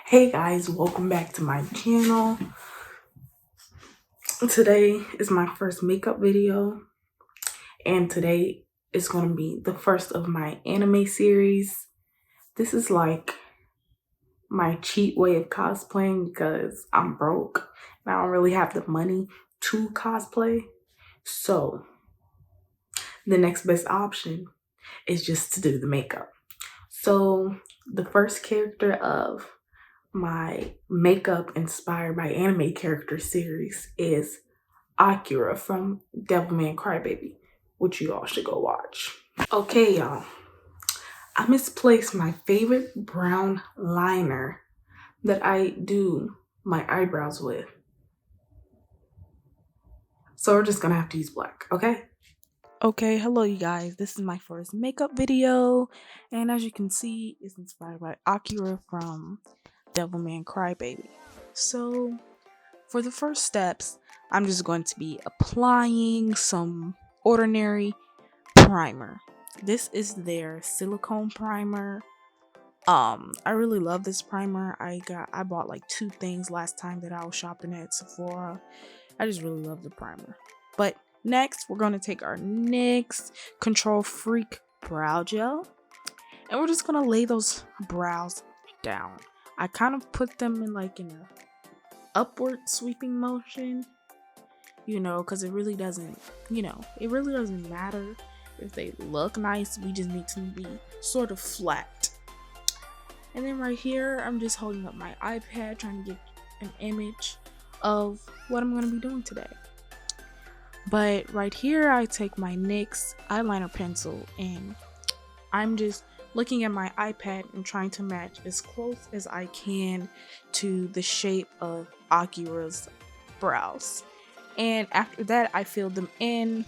Hey guys, welcome back to my channel. Today is my first makeup video, and today is going to be the first of my anime series. This is like my cheat way of cosplaying because I'm broke and I don't really have the money to cosplay. So the next best option is just to do the makeup. So the first character of my makeup inspired by anime character series is Akira from Devilman Crybaby, which you all should go watch. Okay, y'all. I misplaced my favorite brown liner that I do my eyebrows with. So we're just gonna have to use black, okay? Okay, hello you guys. This is my first makeup video, and as you can see, it's inspired by Akira from Devilman Crybaby. So for the first steps, I'm just going to be applying some ordinary primer. This is their silicone primer. I really love this primer. I bought like 2 things last time that I was shopping at Sephora. I just really love the primer. But next, we're going to take our NYX Control Freak brow gel, and we're just going to lay those brows down. I kind of put them in a upward sweeping motion, because it really doesn't matter if they look nice. We just need to be sort of flat. And then right here, I'm just holding up my iPad trying to get an image of what I'm going to be doing today. But right here, I take my NYX eyeliner pencil and I'm just looking at my iPad and trying to match as close as I can to the shape of Akira's brows. And after that, I filled them in.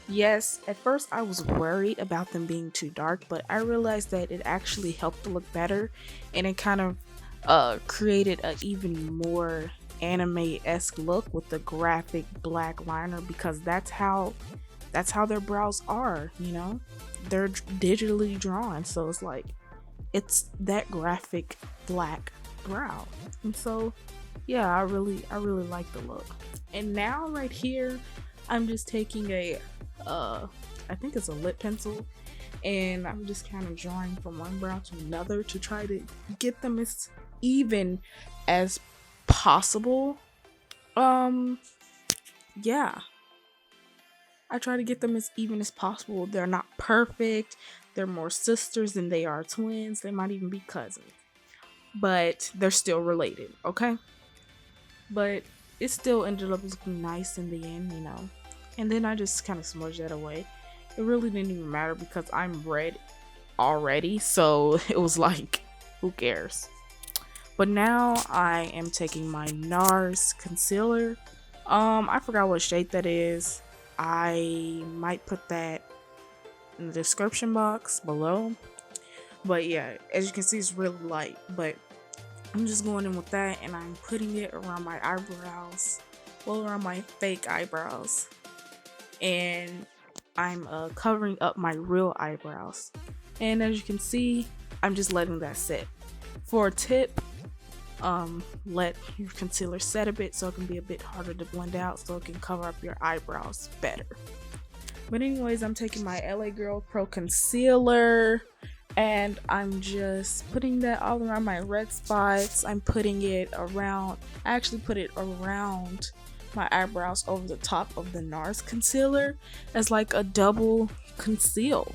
Yes, at first I was worried about them being too dark, but I realized that it actually helped to look better, and it kind of created an even more anime-esque look with the graphic black liner, because that's how their brows are. They're digitally drawn, so it's that graphic black brow. And so yeah, I really like the look. And now right here, I'm just taking I think it's a lip pencil, and I'm just kind of drawing from one brow to another to try to get them as even as possible. Yeah, I try to get them as even as possible. They're not perfect. They're more sisters than they are twins. They might even be cousins, but they're still related, okay? But it still ended up looking nice in the end, And then I just kind of smudged that away. It really didn't even matter because I'm red already, so it was like, who cares? But now I am taking my NARS concealer. I forgot what shade that is. I might put that in the description box below. But yeah, as you can see, it's really light, but I'm just going in with that, and I'm putting it around my eyebrows, around my fake eyebrows, and I'm covering up my real eyebrows. And as you can see, I'm just letting that sit. For a tip, let your concealer set a bit so it can be a bit harder to blend out, so it can cover up your eyebrows better. But anyways, I'm taking my LA Girl Pro Concealer, and I'm just putting that all around my red spots. I'm putting it around, I actually put it around my eyebrows over the top of the NARS concealer as like a double conceal,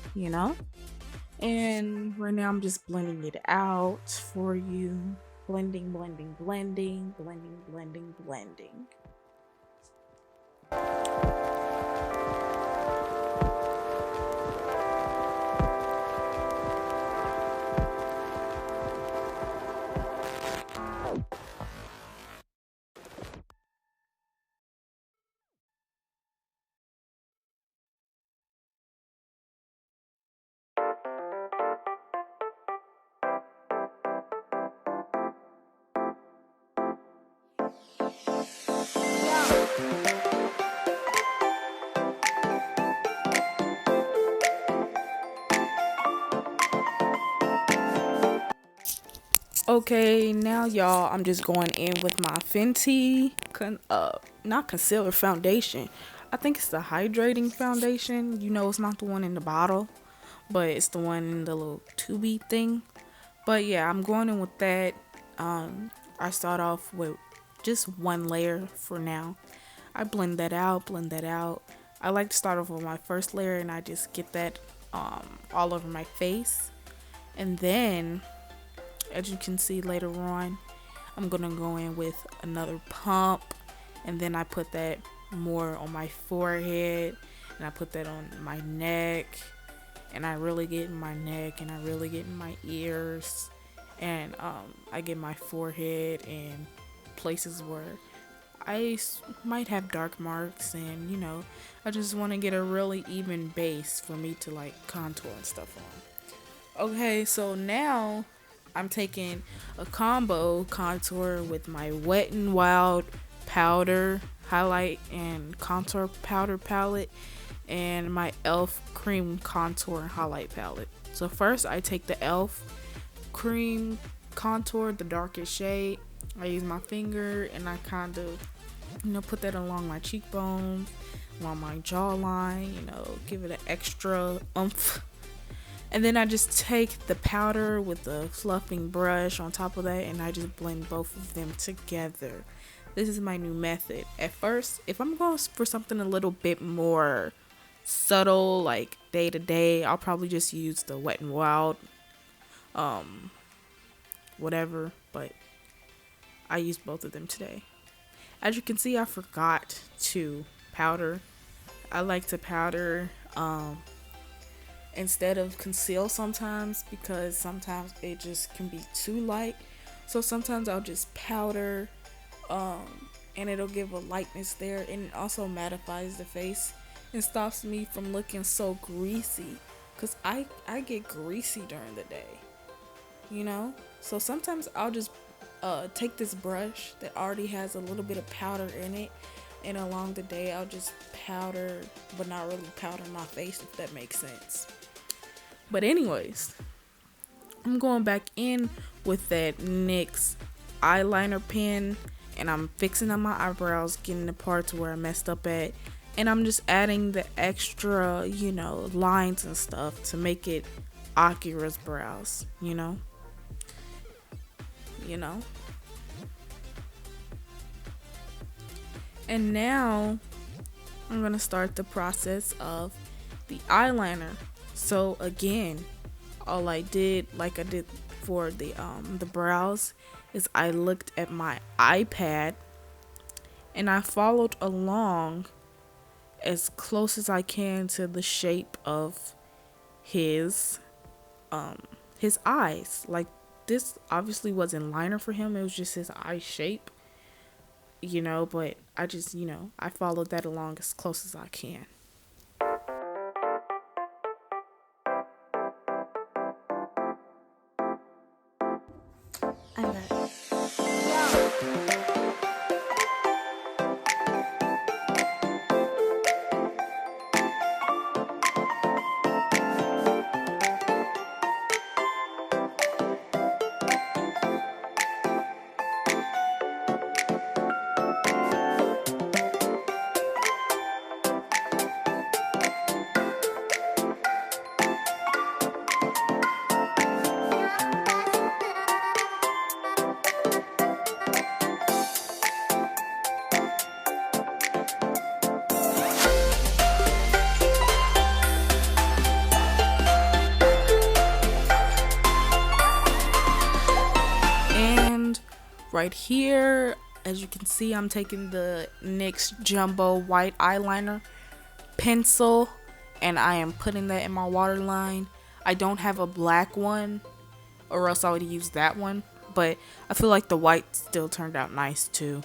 And right now I'm just blending it out for you. Blending, blending, blending, blending, blending, blending. Okay, now y'all, I'm just going in with my Fenty, not concealer, foundation. I think it's the hydrating foundation. You know, it's not the one in the bottle, but it's the one in the little tubey thing. But yeah, I'm going in with that. I start off with just one layer for now. I blend that out. I like to start off with my first layer and I just get that all over my face. And then, as you can see later on, I'm gonna go in with another pump, and then I put that more on my forehead, and I put that on my neck, and I really get in my neck, and I really get in my ears, and I get my forehead and places where might have dark marks, and you know, I just want to get a really even base for me to like contour and stuff on. Okay, so now I'm taking a combo contour with my Wet n Wild powder highlight and contour powder palette and my e.l.f. cream contour and highlight palette. So first I take the e.l.f. cream contour, the darkest shade. I use my finger and I kind of, you know, put that along my cheekbones, along my jawline, you know, give it an extra oomph. And then I just take the powder with the fluffing brush on top of that and I just blend both of them together. This is my new method. At first, if I'm going for something a little bit more subtle, like day to day, I'll probably just use the Wet n Wild, whatever, but I used both of them today. As you can see, I forgot to powder. I like to powder instead of conceal sometimes, because sometimes it just can be too light. So sometimes I'll just powder and it'll give a lightness there, and it also mattifies the face and stops me from looking so greasy, because I get greasy during the day, you know. So sometimes I'll just take this brush that already has a little bit of powder in it, and along the day I'll just powder, but not really powder my face, if that makes sense. But anyways, I'm going back in with that NYX eyeliner pen, and I'm fixing up my eyebrows, getting the parts where I messed up at, and I'm just adding the extra, you know, lines and stuff to make it Akira's brows, you know. And now I'm gonna start the process of the eyeliner. So again, all I did, like I did for the brows, is I looked at my iPad and I followed along as close as I can to the shape of his eyes. Like, this obviously wasn't liner for him, it was just his eye shape, you know, but I just, you know, I followed that along as close as I can. I'm back. Right here, as you can see, I'm taking the NYX Jumbo White Eyeliner pencil and I am putting that in my waterline. I don't have a black one, or else I would use that one, but I feel like the white still turned out nice too.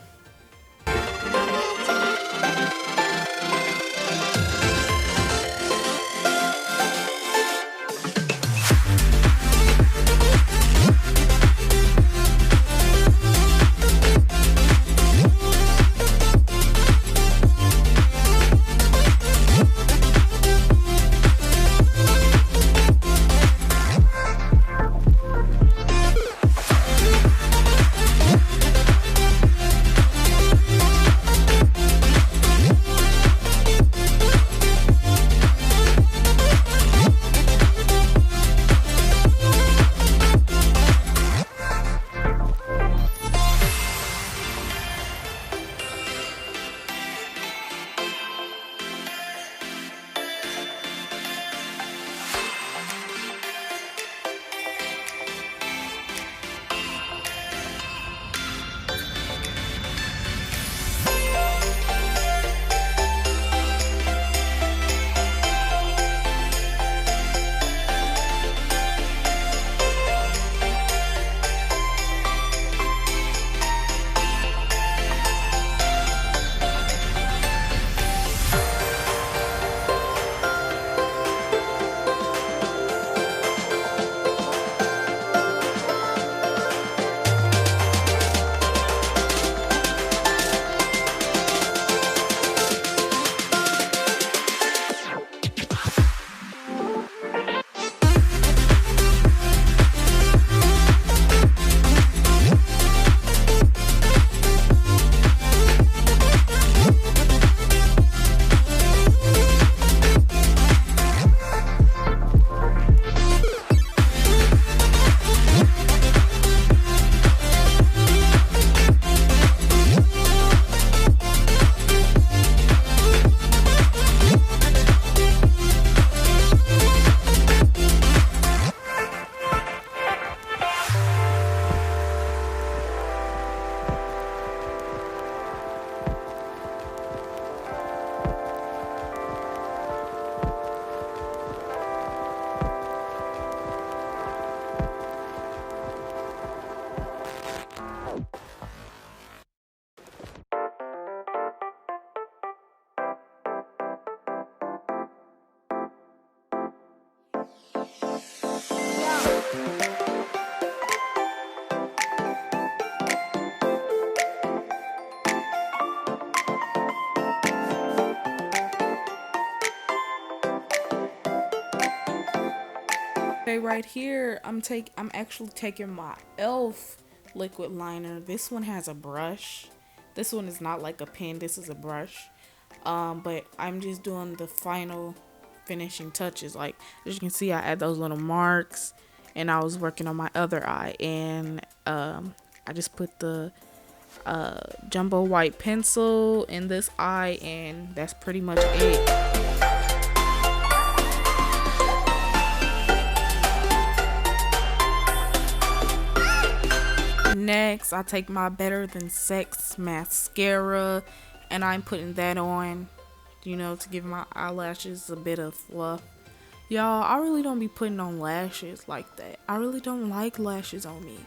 Okay, right here, I'm actually taking my e.l.f. liquid liner. This one has a brush. This one is not like a pen. This is a brush. But I'm just doing the final finishing touches. Like, as you can see, I add those little marks, and I was working on my other eye, and I just put the jumbo white pencil in this eye, and that's pretty much it. Next, I take my Better Than Sex mascara, and I'm putting that on, you know, to give my eyelashes a bit of fluff. Y'all, I really don't be putting on lashes like that. I really don't like lashes on me.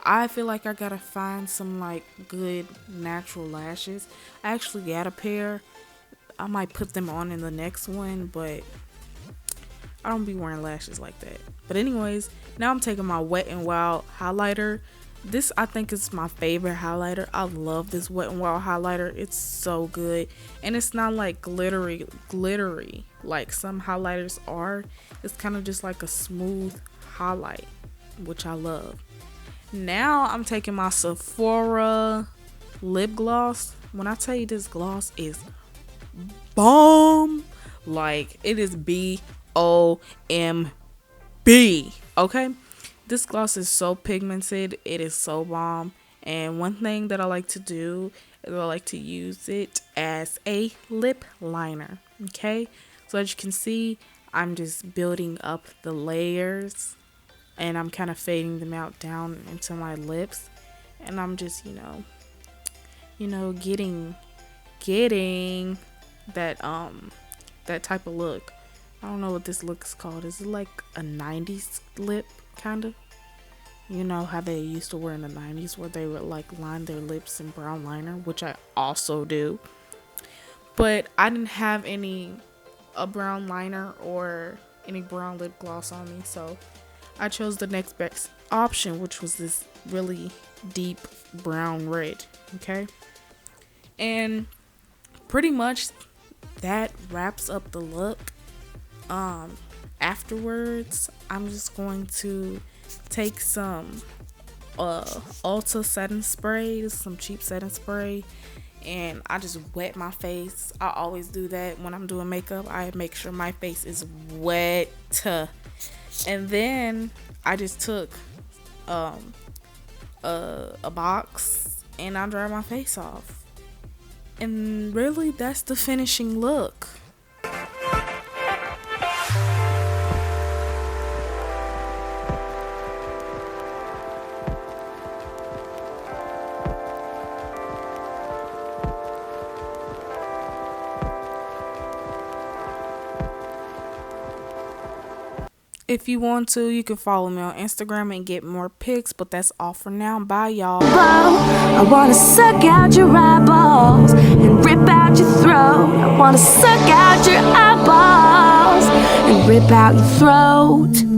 I feel like I gotta find some like good natural lashes. I actually got a pair. I might put them on in the next one, but I don't be wearing lashes like that. But anyways, now I'm taking my Wet n Wild highlighter. This, I think, is my favorite highlighter. I love this Wet n Wild highlighter. It's so good, and it's not like glittery like some highlighters are. It's kind of just like a smooth highlight, which I love. Now I'm taking my Sephora lip gloss. When I tell you this gloss is bomb, like it is B-O-M-B, okay? This gloss is so pigmented. It is so bomb. And one thing that I like to do is I like to use it as a lip liner. Okay. So as you can see, I'm just building up the layers, and I'm kind of fading them out down into my lips. And I'm just, you know, getting that that type of look. I don't know what this look is called. Is it like a 90s lip? Kind of, you know how they used to wear in the 90s, where they would like line their lips in brown liner, which I also do. But I didn't have a brown liner or any brown lip gloss on me, so I chose the next best option, which was this really deep brown red. Okay, and pretty much that wraps up the look. Afterwards, I'm just going to take some Ulta setting spray, some cheap setting spray, and I just wet my face. I always do that when I'm doing makeup. I make sure my face is wet, and then I just took a box and I dried my face off, and really that's the finishing look. If you want to, you can follow me on Instagram and get more pics, but that's all for now. Bye, y'all. I wanna suck out your eyeballs and rip out your throat. I wanna suck out your eyeballs and rip out your throat.